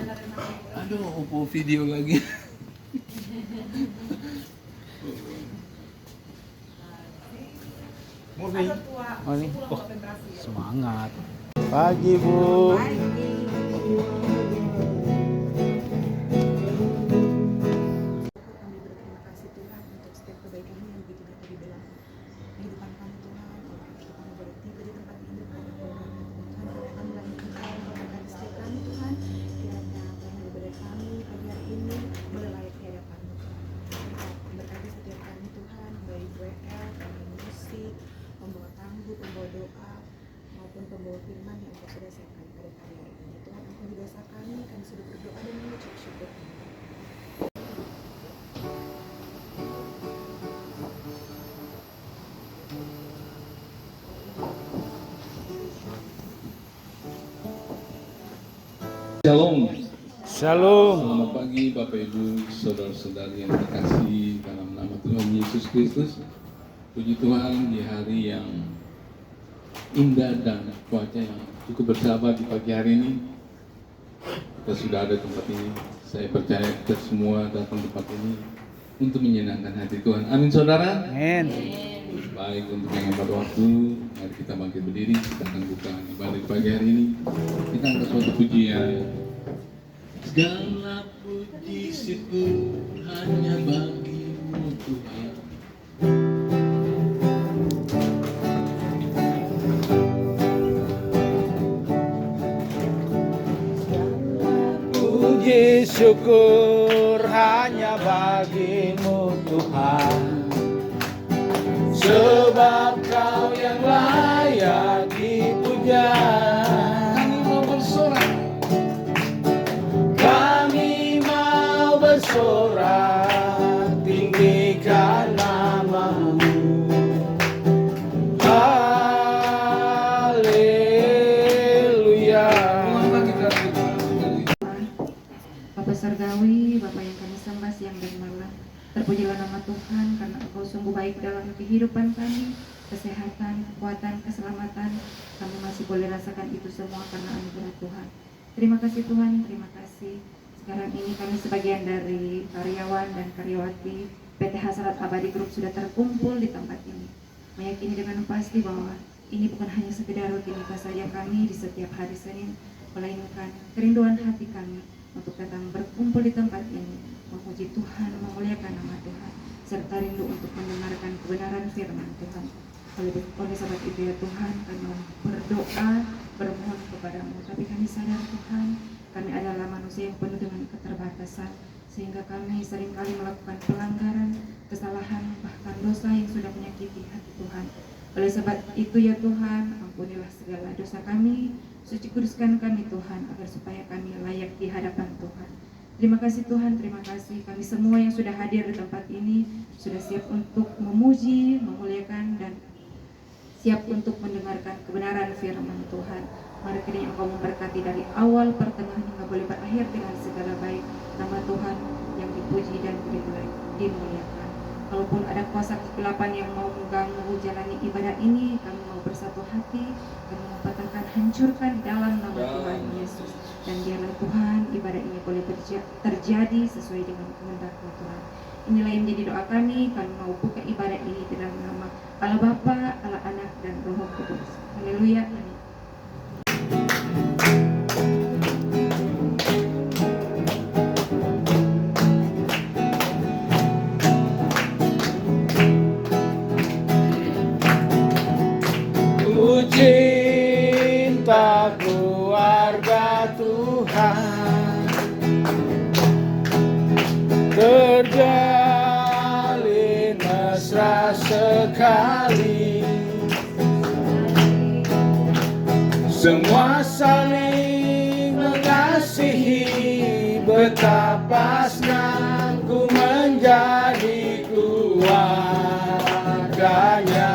Aduh, Oppo video lagi. Morning. Morning. Oh, semangat. Pagi, Bu. Kami berterima kasih Tuhan untuk setiap kebaikan yang begitu dapat dibilang kehidupan kami Tuhan. Waktu kami boleh tiba di tempat ini karena Tuhan oleh Anda yang Tuhan memberkati setiap kami Tuhan. Kiranya apa yang diberi kami pagi hari ini boleh layak di hadapan-Mu Tuhan. Berkati setiap kami Tuhan, baik WL, kami musik, pembawa tangguh, pembawa doa, maupun pembawa firman yang Engkau sudah siapkan pada hari ini. Tuhan, ampuni dosa kami sudah berdoa dan mengucap syukur. Shalom. Shalom. Selamat pagi Bapak Ibu, saudara-saudari yang terkasih dalam nama Tuhan Yesus Kristus. Puji Tuhan di hari yang indah dan cuaca yang cukup bersahabat di pagi hari ini. Kita sudah ada tempat ini. Saya percaya kita semua datang di tempat ini untuk menyenangkan hati Tuhan. Amin saudara. Amin. Baik, untuk menghemat waktu, mari kita bangkit berdiri, kita akan buka ibadah di pagi hari ini. Kita angkat suatu pujian. Segala puji syukur hanya bagi-Mu Tuhan. Puji syukur hanya bagi-Mu Tuhan, sebab Kau yang layak dipuja. Kami mau bersorak, Kami mau bersorak, tinggikan nama-Mu. Haleluya. Tuhan bagi kami Tuhan. Bapa Surgawi, Bapa yang kami sembah siang dan malam, terpujilah nama Tuhan karena Engkau sungguh baik dalam kehidupan kami, kesehatan, kekuatan, keselamatan. Kami masih boleh rasakan itu semua karena anugerah Tuhan. Terima kasih Tuhan, terima kasih. Sekarang ini kami sebagian dari karyawan dan karyawati PT Hasrat Abadi Group sudah terkumpul di tempat ini, meyakini dengan pasti bahwa ini bukan hanya sekedar rutinitas saja kami di setiap hari Senin, melainkan kerinduan hati kami untuk datang berkumpul di tempat ini, memuji Tuhan, memuliakan nama Tuhan, serta rindu untuk mendengarkan kebenaran firman Tuhan. Oleh sebab itu ya Tuhan, kami berdoa, bermohon kepadamu, tapi kami sadar Tuhan, kami adalah manusia yang penuh dengan keterbatasan, sehingga kami seringkali melakukan pelanggaran, kesalahan, bahkan dosa yang sudah menyakiti hati Tuhan. Oleh sebab itu ya Tuhan, ampunilah segala dosa kami, suci kuduskan kami Tuhan, agar supaya kami layak di hadapan Tuhan. Terima kasih Tuhan, terima kasih kami semua yang sudah hadir di tempat ini, sudah siap untuk memuji, memuliakan, dan siap untuk mendengarkan kebenaran firman Tuhan. Mari kiranya Engkau memberkati dari awal, pertengahan, hingga boleh berakhir dengan segala baik. Nama Tuhan yang dipuji dan dimuliakan. Kalaupun ada kuasa kegelapan yang mau mengganggu jalani ibadah ini, kami mau bersatu hati, kami mau katakan hancurkan di dalam nama Tuhan Yesus. Dan biarlah Tuhan ibadah ini boleh terjadi sesuai dengan kehendak-Mu Tuhan. Inilah yang menjadi doa kami mau buka ibadah ini dalam nama Allah Bapa, Allah Anak, dan Roh Kudus. Haleluya. Amin. Ku cinta keluarga Tuhan, terjalin mesra sekali, semua saling mengasihi, betapa senang ku menjadi keluarganya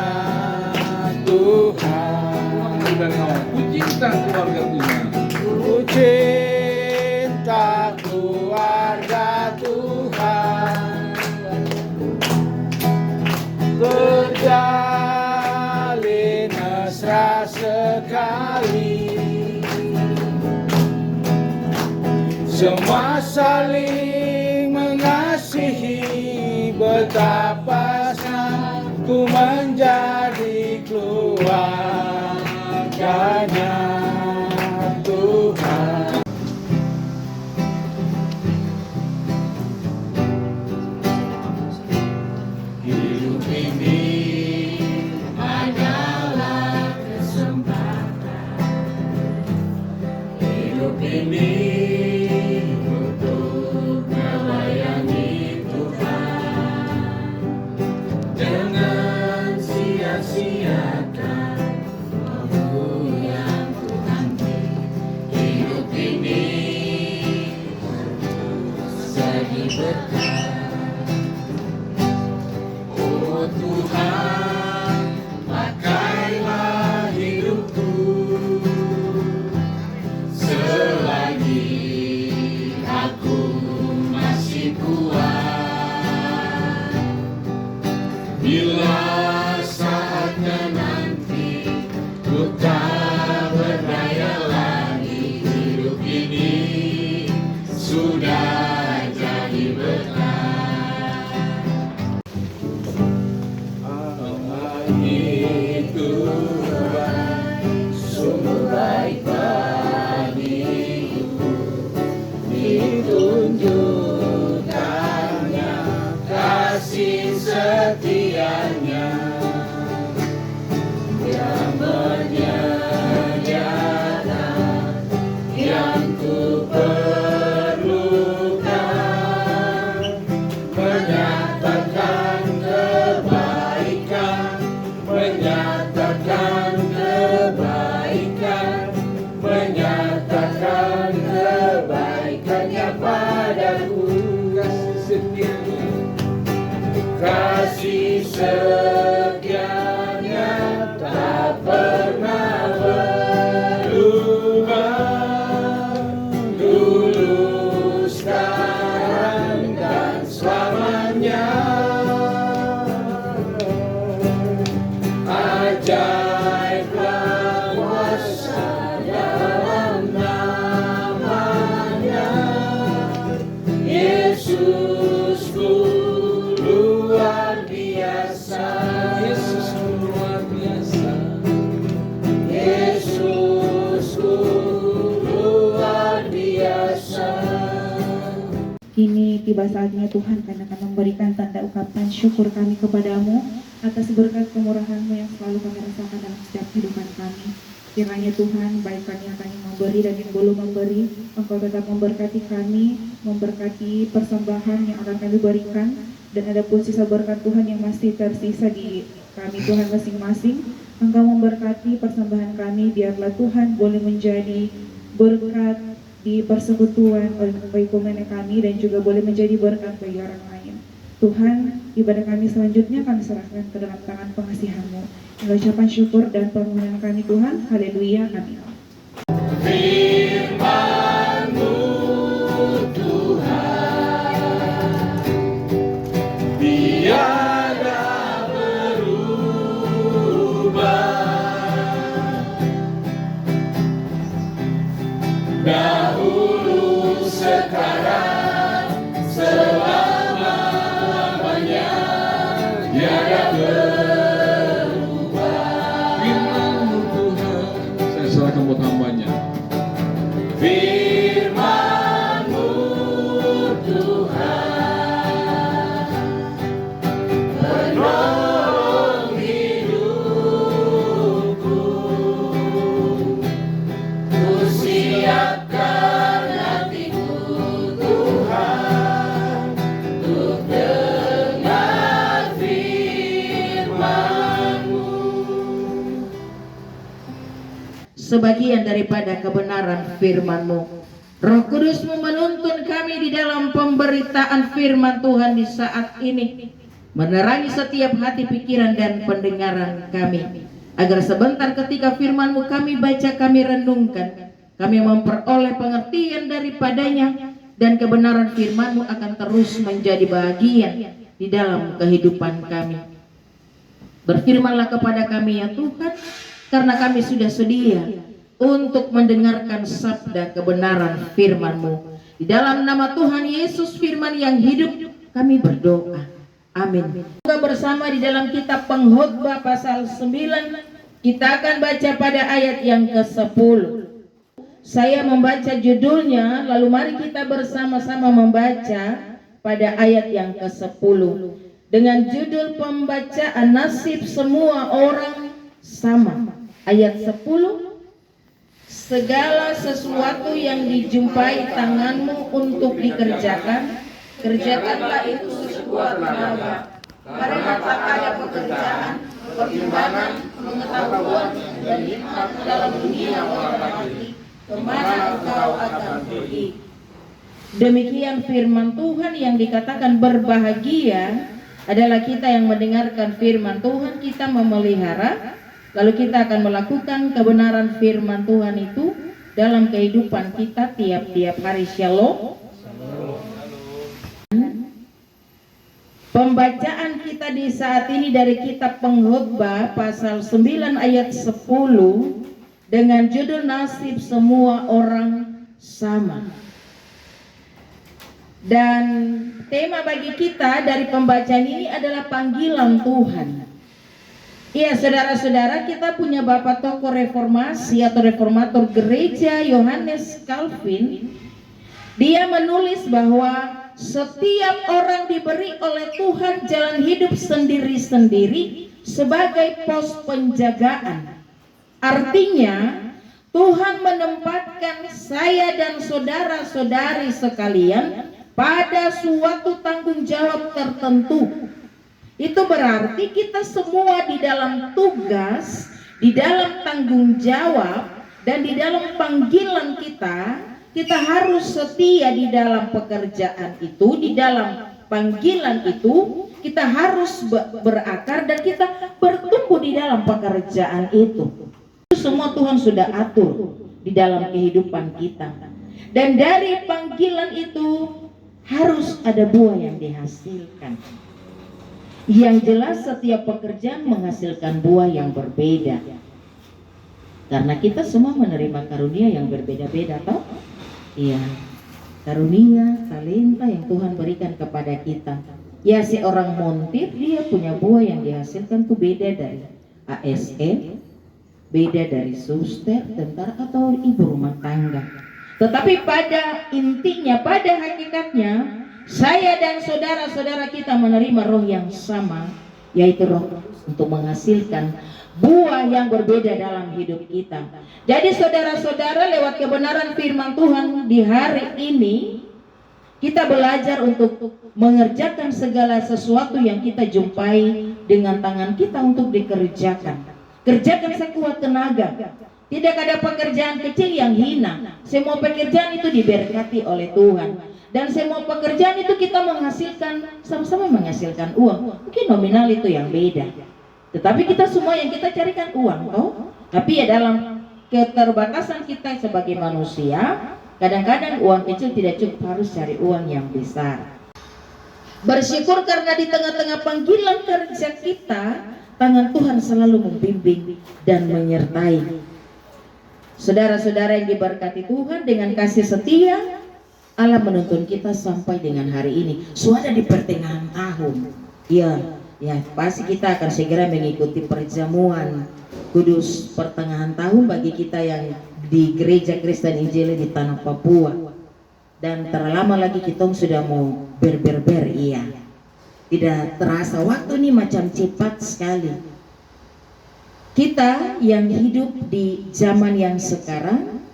Tuhan. Dari awal, ku cinta keluarga Tuhan. Ku cinta keluarga Tuhan, terjalin mesra sekali, semua saling mengasihi, betapa senang ku menjadi keluarganya Tuhan. Hidup ini adalah kesempatan. Hidup ini untuk melayani Tuhan. Jangan sia-siakan waktu yang Tuhan beri. Hidup ini jadi berkat. Oh Tuhan, pakailah hidupku selagi aku masih kuat. Bila saatnya nanti ku tak berdaya lagi, hidup ini sudah jadi berkat. Itu sungguh baik bagiku, ditunjukkannya kasih setianya yang menyediakan yang ku perlukan, menyatakan kebaikan, menyatakan kebaikan, menyatakan kebaikannya padaku. Kasih setianya tak pernah berubah, dulu, sekarang, dan selamanya. Ajaiblah kuasa dalam namanya, Yesusku luar biasa. Yesusku luar biasa. Yesusku luar biasa. Kini tiba saatnya Tuhan kami akan memberikan tanda ucapan syukur kami kepadamu atas berkat kemurahan-Mu yang selalu kami rasakan dalam setiap kehidupan kami. Kiranya Tuhan, baik kami yang akan memberi dan yang belum memberi, Engkau tetap memberkati kami, memberkati persembahan yang akan kami berikan, dan ada pun sisa berkat Tuhan yang masih tersisa di kami Tuhan masing-masing. Engkau memberkati persembahan kami, biarlah Tuhan boleh menjadi berkat di persekutuan oikomen kami dan juga boleh menjadi berkat bagi orang lain. Tuhan, ibadah kami selanjutnya kami serahkan ke dalam tangan pengasihan-Mu. Dengan ucapan syukur dan permohonan kami Tuhan, haleluya, amin. Firman-Mu Tuhan tiada berubah, dahulu, sekarang, selama-lamanya tiada berubah. Firman-Mu Tuhan, saya serahkan buat hambanya. Firman-Mu Tuhan menolong hidupku, ku siapkan hatiku Tuhan untuk dengar firman-Mu. Sebagian daripada kebenaran firman-Mu, Roh Kudus-Mu menuntun kami di dalam pemberitaan firman Tuhan di saat ini, menerangi setiap hati, pikiran, dan pendengaran kami, agar sebentar ketika firman-Mu kami baca, kami renungkan, kami memperoleh pengertian daripadanya, dan kebenaran firman-Mu akan terus menjadi bagian di dalam kehidupan kami. Berfirmanlah kepada kami ya Tuhan, karena kami sudah sedia untuk mendengarkan sabda kebenaran firman-Mu. Di dalam nama Tuhan Yesus firman yang hidup kami berdoa. Amin. Kita bersama di dalam kitab Pengkhotbah pasal 9. Kita akan baca pada ayat yang ke-10. Saya membaca judulnya, lalu mari kita bersama-sama membaca pada ayat yang ke-10. Dengan judul pembacaan nasib semua orang sama. Ayat 10. Segala sesuatu yang dijumpai tanganmu untuk dikerjakan, kerjakanlah itu sekuat tenaga. Karena tak ada pekerjaan, pertimbangan, pengetahuan, dan hikmat dalam dunia orang mati, kemana engkau akan pergi. Demikian firman Tuhan yang dikatakan berbahagia adalah kita yang mendengarkan firman Tuhan, kita memelihara, lalu kita akan melakukan kebenaran firman Tuhan itu dalam kehidupan kita tiap-tiap hari. Shalom. Pembacaan kita di saat ini dari kitab Pengkhotbah pasal 9 ayat 10 dengan judul nasib semua orang sama. Dan tema bagi kita dari pembacaan ini adalah panggilan Tuhan. Iya, saudara-saudara, kita punya bapak tokoh reformasi atau reformator gereja Yohanes Calvin. Dia menulis bahwa setiap orang diberi oleh Tuhan jalan hidup sendiri-sendiri sebagai pos penjagaan. Artinya, Tuhan menempatkan saya dan saudara-saudari sekalian pada suatu tanggung jawab tertentu. Itu berarti kita semua di dalam tugas, di dalam tanggung jawab, dan di dalam panggilan kita harus setia di dalam pekerjaan itu, di dalam panggilan itu, kita harus berakar dan kita bertumbuh di dalam pekerjaan itu. Itu semua Tuhan sudah atur di dalam kehidupan kita. Dan dari panggilan itu harus ada buah yang dihasilkan. Yang jelas setiap pekerjaan menghasilkan buah yang berbeda. Karena kita semua menerima karunia yang berbeda-beda, toh? Iya. Karunia, talenta yang Tuhan berikan kepada kita. Ya, si orang montir dia punya buah yang dihasilkan tuh beda dari ASN, beda dari suster, tentara atau ibu rumah tangga. Tetapi pada intinya, pada hakikatnya, saya dan saudara-saudara kita menerima roh yang sama, yaitu roh untuk menghasilkan buah yang berbeda dalam hidup kita. Jadi saudara-saudara, lewat kebenaran firman Tuhan di hari ini, kita belajar untuk mengerjakan segala sesuatu yang kita jumpai dengan tangan kita untuk dikerjakan. Kerjakan sekuat tenaga. Tidak ada pekerjaan kecil yang hina. Semua pekerjaan itu diberkati oleh Tuhan. Dan semua pekerjaan itu kita menghasilkan, sama-sama menghasilkan uang. Mungkin nominal itu yang beda, tetapi kita semua yang kita carikan uang, toh. Tapi ya dalam keterbatasan kita sebagai manusia, kadang-kadang uang kecil tidak cukup, harus cari uang yang besar. Bersyukur karena di tengah-tengah panggilan kerja kita, tangan Tuhan selalu membimbing dan menyertai. Saudara-saudara yang diberkati Tuhan, dengan kasih setia Allah menuntun kita sampai dengan hari ini. Sudah di pertengahan tahun. Ya, pasti kita akan segera mengikuti perjamuan kudus pertengahan tahun bagi kita yang di Gereja Kristen Injili di tanah Papua. Dan terlama lagi kita sudah mau berber, iya. Tidak terasa waktu ini macam cepat sekali. Kita yang hidup di zaman yang sekarang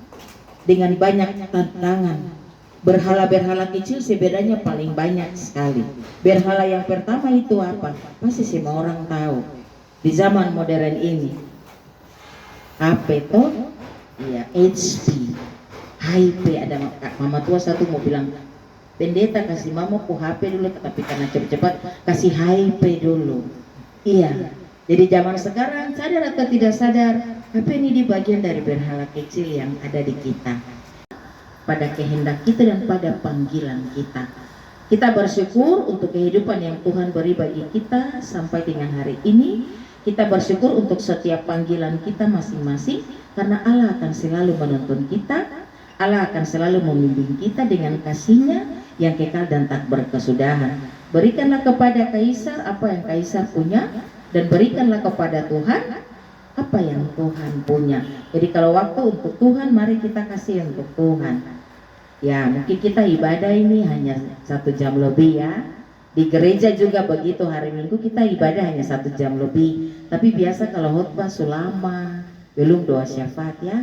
dengan banyak tantangan. Berhala-berhala kecil sebenarnya paling banyak sekali. Berhala yang pertama itu apa? Pasti semua orang tahu. Di zaman modern ini, HP toh, ya HP, HP. Ada mama tua satu mau bilang, pendeta kasih mama ku HP dulu, tapi karena cepat-cepat kasih HP dulu. Iya. Jadi zaman sekarang sadar atau tidak sadar, HP ini di bagian dari berhala kecil yang ada di kita. Pada kehendak kita dan pada panggilan kita. Kita bersyukur untuk kehidupan yang Tuhan beri bagi kita sampai dengan hari ini. Kita bersyukur untuk setiap panggilan kita masing-masing, karena Allah akan selalu menuntun kita. Allah akan selalu membimbing kita dengan kasih-Nya yang kekal dan tak berkesudahan. Berikanlah kepada Kaisar apa yang Kaisar punya, dan berikanlah kepada Tuhan apa yang Tuhan punya. Jadi kalau waktu untuk Tuhan, mari kita kasih untuk Tuhan. Ya, mungkin kita ibadah ini hanya 1 jam lebih ya. Di gereja juga begitu, hari Minggu kita ibadah hanya 1 jam lebih. Tapi biasa kalau khotbah sulama, belum doa syafaat ya,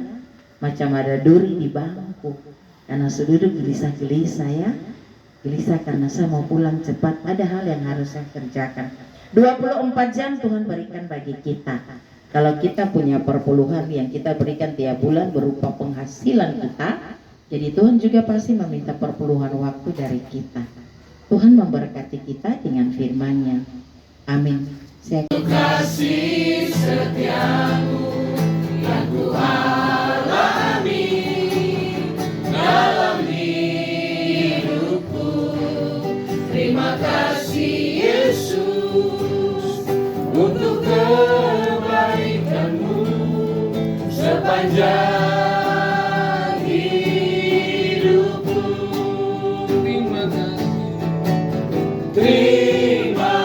macam ada duri di bangku. Karena sududuk gelisah-gelisah ya, gelisah karena saya mau pulang cepat, ada hal yang harus saya kerjakan. 24 jam Tuhan berikan bagi kita. Kalau kita punya perpuluhan yang kita berikan tiap bulan berupa penghasilan kita, jadi Tuhan juga pasti meminta perpuluhan waktu dari kita. Tuhan memberkati kita dengan firman-Nya. Amin. Saya Kasih setiamu yang ku alami dalam hidupku. Terima kasih Yesus untuk kebaikan-Mu sepanjang hidupku. Terima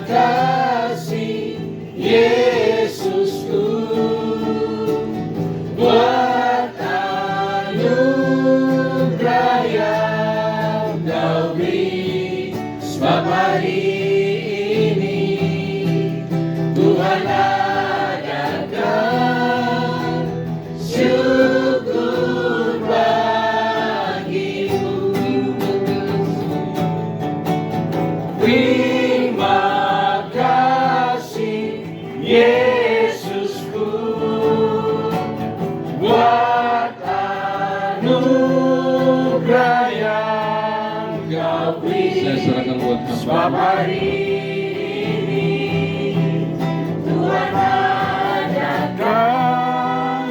kasih Yesusku buat anugerah yang Kau beri, sebab hari ini Tuhan adakan syukur bagimu. Terima kasih Yesusku buat anugerah yang Kau beri, Saya serahkan buat sebab hamba. hari ini Tuhan adakan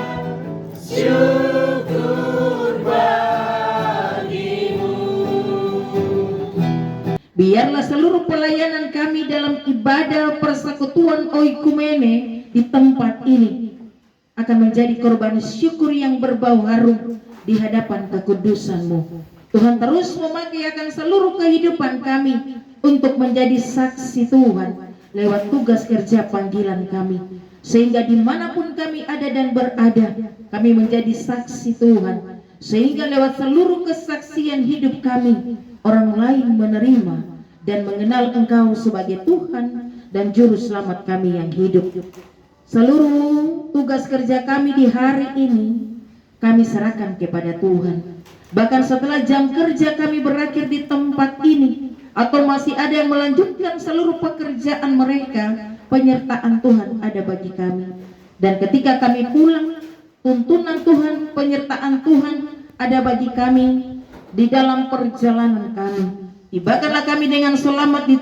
syukur bagimu. Biarlah seluruh pelayanan kami dalam ibadah persekutuan oikumene di tempat ini akan menjadi korban syukur yang berbau harum di hadapan kekudusan-Mu. Tuhan terus memakai akan seluruh kehidupan kami untuk menjadi saksi Tuhan lewat tugas kerja panggilan kami, sehingga dimanapun kami ada dan berada, kami menjadi saksi Tuhan, sehingga lewat seluruh kesaksian hidup kami, orang lain menerima dan mengenal Engkau sebagai Tuhan dan Juru Selamat kami yang hidup. Seluruh tugas kerja kami di hari ini kami serahkan kepada Tuhan. Bahkan setelah jam kerja kami berakhir di tempat ini, atau masih ada yang melanjutkan seluruh pekerjaan mereka, penyertaan Tuhan ada bagi kami. Dan ketika kami pulang, tuntunan Tuhan, penyertaan Tuhan ada bagi kami di dalam perjalanan kami. Tibakanlah kami dengan selamat di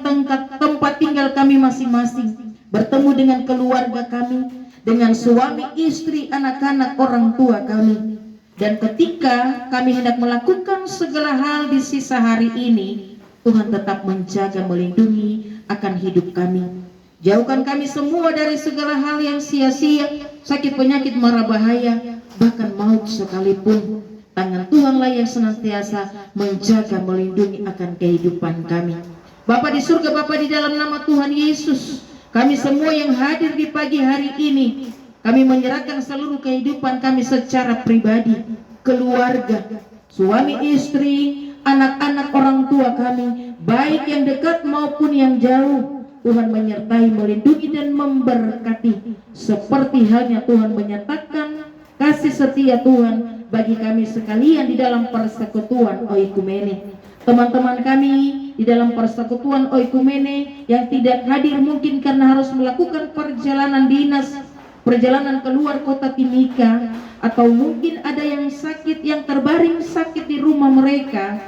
tempat tinggal kami masing-masing, bertemu dengan keluarga kami, dengan suami, istri, anak-anak, orang tua kami. Dan ketika kami hendak melakukan segala hal di sisa hari ini, Tuhan tetap menjaga, melindungi akan hidup kami. Jauhkan kami semua dari segala hal yang sia-sia, sakit, penyakit, mara bahaya, bahkan maut sekalipun. Tangan Tuhanlah yang senantiasa menjaga, melindungi akan kehidupan kami. Bapa di surga, Bapa di dalam nama Tuhan Yesus, kami semua yang hadir di pagi hari ini, kami menyerahkan seluruh kehidupan kami secara pribadi, keluarga, suami istri, anak-anak, orang tua kami, baik yang dekat maupun yang jauh. Tuhan menyertai, melindungi dan memberkati, seperti halnya Tuhan menyatakan kasih setia Tuhan bagi kami sekalian di dalam persekutuan oikumene. Teman-teman kami di dalam persekutuan oikumene yang tidak hadir mungkin karena harus melakukan perjalanan dinas, perjalanan keluar kota Timika, atau mungkin ada yang sakit, yang terbaring sakit di rumah mereka,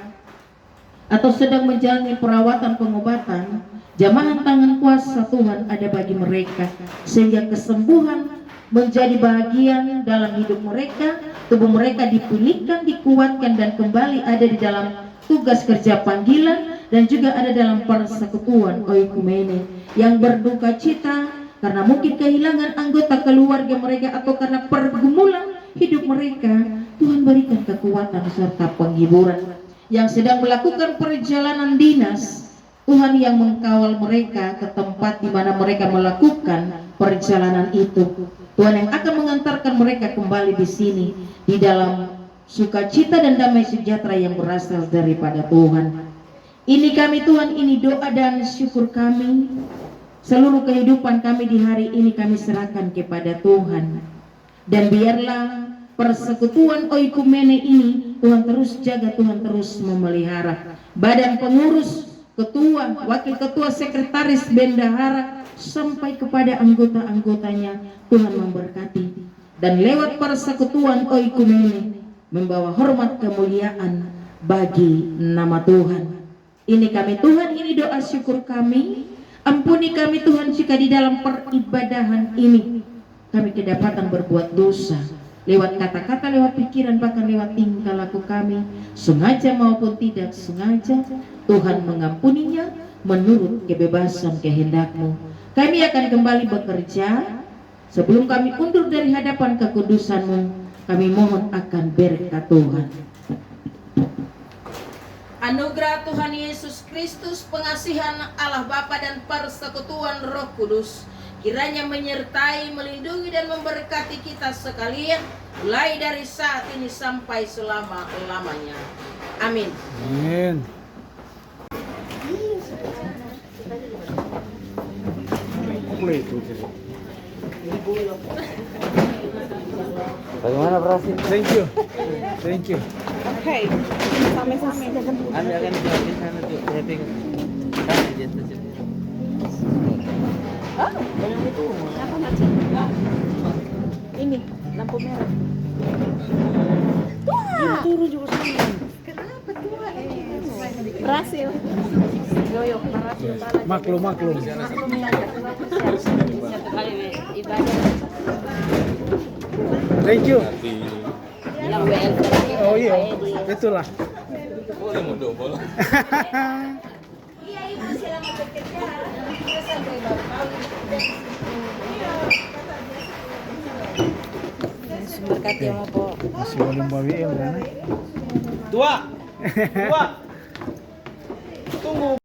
atau sedang menjalani perawatan pengobatan. Jamahan tangan kuasa Tuhan ada bagi mereka, sehingga kesembuhan menjadi bagian dalam hidup mereka, tubuh mereka dipulihkan, dikuatkan, dan kembali ada di dalam tugas kerja panggilan, dan juga ada dalam persekutuan oikumene yang berduka cita karena mungkin kehilangan anggota keluarga mereka, atau karena pergumulan hidup mereka. Tuhan berikan kekuatan serta penghiburan. Yang sedang melakukan perjalanan dinas, Tuhan yang mengkawal mereka ke tempat di mana mereka melakukan perjalanan itu. Tuhan yang akan mengantarkan mereka kembali di sini di dalam sukacita dan damai sejahtera yang berasal daripada Tuhan. Ini kami Tuhan, ini doa dan syukur kami. Seluruh kehidupan kami di hari ini kami serahkan kepada Tuhan. Dan biarlah persekutuan oikumene ini Tuhan terus jaga, Tuhan terus memelihara. Badan pengurus, ketua, wakil ketua, sekretaris, bendahara, sampai kepada anggota-anggotanya Tuhan memberkati. Dan lewat persekutuan oikumene membawa hormat kemuliaan bagi nama Tuhan. Ini kami Tuhan, ini doa syukur kami. Ampuni kami Tuhan jika di dalam peribadahan ini kami kedapatan berbuat dosa, lewat kata-kata, lewat pikiran, bahkan lewat tingkah laku kami, sengaja maupun tidak sengaja. Tuhan mengampuninya menurut kebebasan kehendak-Mu. Kami akan kembali bekerja. Sebelum kami undur dari hadapan kekudusan-Mu, kami mohon akan berkat Tuhan. Anugerah Tuhan Yesus Kristus, pengasihan Allah Bapa dan persekutuan Roh Kudus kiranya menyertai, melindungi dan memberkati kita sekalian mulai dari saat ini sampai selama-lamanya. Amin. Amin. Bagaimana berhasil? Thank you. Thank you. Oke, sampai-sampai. Anda akan di sana tuh, saya pegang. Kan aja tuh. Apa macet? Ini lampu merah. Tua. Turun juga sana. Kenapa tua? Berhasil. Yoyo, berhasil. Maklum. Satu kali ibadah. Thank you. Yang WL. Oh iya, betul lah. Boleh mau double. Iya, Ibu selamat bekerja. Sampai Berkati yang apa? Masih belum bawa WM kan? Tua. Tua. Tunggu.